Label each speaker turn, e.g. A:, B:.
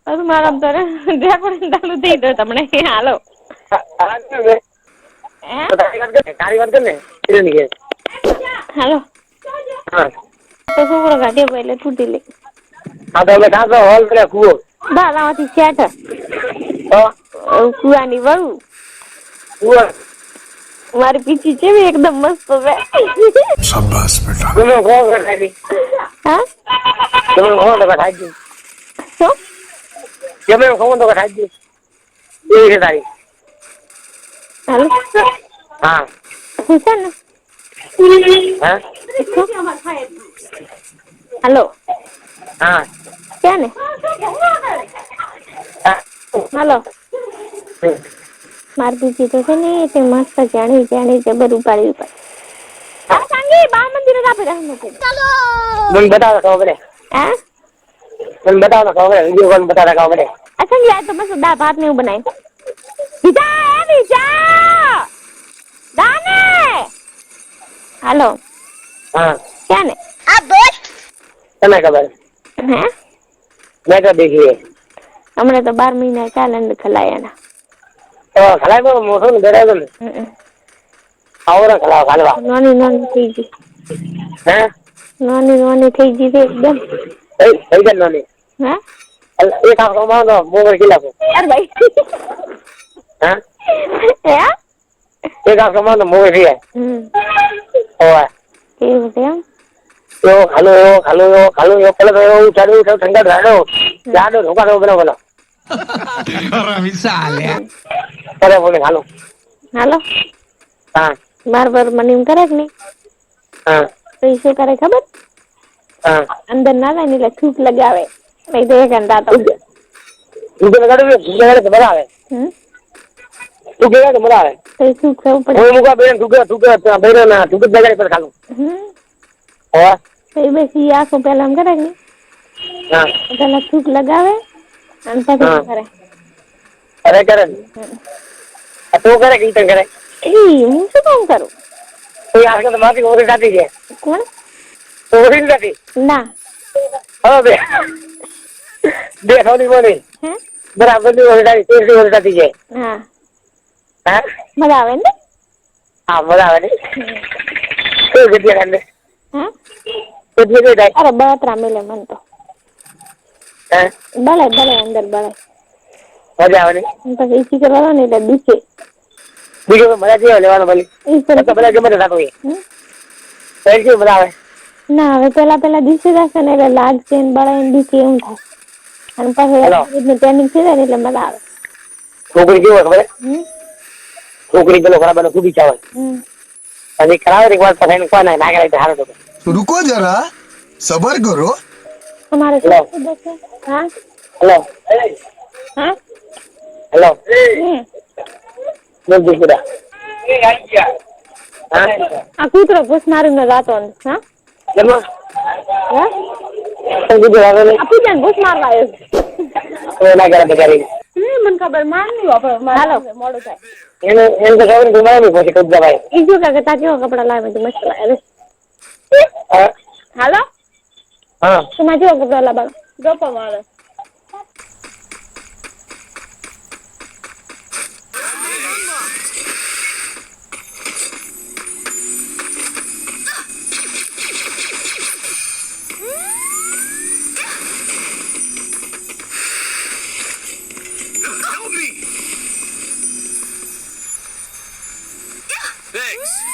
A: ಅದು ಮಾಡಂತಾರೆ ದೇಪುರ ચાલુ થઈ ગયો તમને હાલો હાલો તો છોકરો ગાડી એટલે તૂટી લે
B: હા તો અમે કાં તો હોલ કરે કુવો
A: બાલામાંથી સેટ
B: તો
A: કુવાની વહુ
B: કુવો
A: મારી પીછી છે એકદમ મસ્ત છે
C: શાબાશ બેટા
B: તમે કોણ ખાઈ
A: હા
B: તમે કોણ તો ખાઈ દી
A: શું
B: તમે કોણ તો ખાઈ દી એ છે તારી
A: હાલો
B: હા
A: છે ને
B: હા
A: હાલો
B: હા
A: ક્યાં ને હાલો મારી પીછી તો છે ને તે મસ્ત જાણી જબર ઉપાડી સંગી બા મંદિરે આપી રાખો
B: મને બતાવો ખબર પડે
A: હા
B: મને બતાવો ખબર પડે વિડીયો કોલ બતાવો ખબર પડે
A: સંગી આજ તો મસ્ત દાળ ભાત ને એવું બનાય બીજા દાને હાલો
B: હા
A: ક્યાં ને
B: તને ખબર
A: હે
B: મેં તો દેખી
A: હમણાં તો 12 મહિના ચાલે ખલાયાના
B: તો ખલાય તો મોટો ને બેરાય ને આવરા ખલાવ ખાલવા
A: નાની થઈ ગઈ
B: હે
A: નાની થઈ ગઈ છે એકદમ
B: થઈ ગઈ નાની
A: હે
B: એ કામ કરવાનો મોબાઈલ ખીલાકો
A: અરે ભાઈ
B: હે
A: હે
B: એ કામ કરવાનો મોબાઈલ ખીલાય ઓય
A: એવું છે એમ
B: ખાલો પેલા તો એવું ચાલ્યું ઠંડા રાડો ઢોકા પેલો પેલો અરે બોલે હાલો હા
A: બાર મને એમ કરે કે નહીં
B: હા
A: તો એ શું કરે ખબર
B: હા
A: અંદર ના જાય ને એટલે થૂક લગાવે નહીં તો એક ઘંટા તો
B: લગાડે મજા આવે તું કે મજા આવે
A: તો એ થૂક થવું પડે
B: હું મુકા બેન ઠુકે બેરો ના ઠુકે લગાડે પર ખાલું હા
A: તો એ બેસી આખો પેલા એમ કરે કે નહીં
B: હા
A: પેલા થૂક લગાવે અને પછી કરે
B: અરે કરે તું કરે કીર્તન કરે
A: હું શું કામ કરું
B: તું યાર કે મારી ઓરી જાતી છે
A: કોણ
B: ઓરી જાતી
A: ના
B: હવે બે થોડી બોલી
A: હે
B: બરાબર ની ઓરી જાતી છે
A: હા
B: હા
A: મજા આવે ને
B: હા મજા આવે ને શું જગ્યા કાંડે
A: હા
B: તો જગ્યા
A: અરે બતરા મેલે મન તો
B: હે
A: ભલે અંદર ભલે
B: મજા આવે ને
A: પછી ઈસી કરવા ને એટલે દુખે
B: બીજું મજા કેવા લેવાનો ભલી તો બધા ગમે થતો હોય તો મજા આવે
A: ના હવે પેલા દિવસે જશે ને એટલે લાગશે ને બળાય ને દુખે એવું થાય અને પછી ટ્રેનિંગ થઈ જાય ને એટલે મજા આવે
B: છોકરી કેવો ખબર છોકરી પેલો ખરાબ ખૂબ ઈચ્છા હોય પછી કરાવે એક વાર પછી કોઈ ના કરે હારો તો
C: रुको जरा सबर करो
A: हमारे हाँ
B: હેલો
A: हाँ
B: હેલો બોલ દીકરા
A: આ કૂતરો ઘૂસ મારીને જાતો હા
B: કેમ
A: હા આપી જાય ઘૂસ મારવા આવ્યો
B: ના કરે બચારી
A: મને ખબર મારની હાલો મોડું થાય
B: એને તો ખબર ઘુમાવી પછી કબજા ભાઈ
A: ઈ શું કે તા કેવા કપડા લાવે છે મસ્ત લાવે હાલો
B: હા
A: તમારે કેવા કપડા લાવવા ગપ્પા મારે
D: Thanks.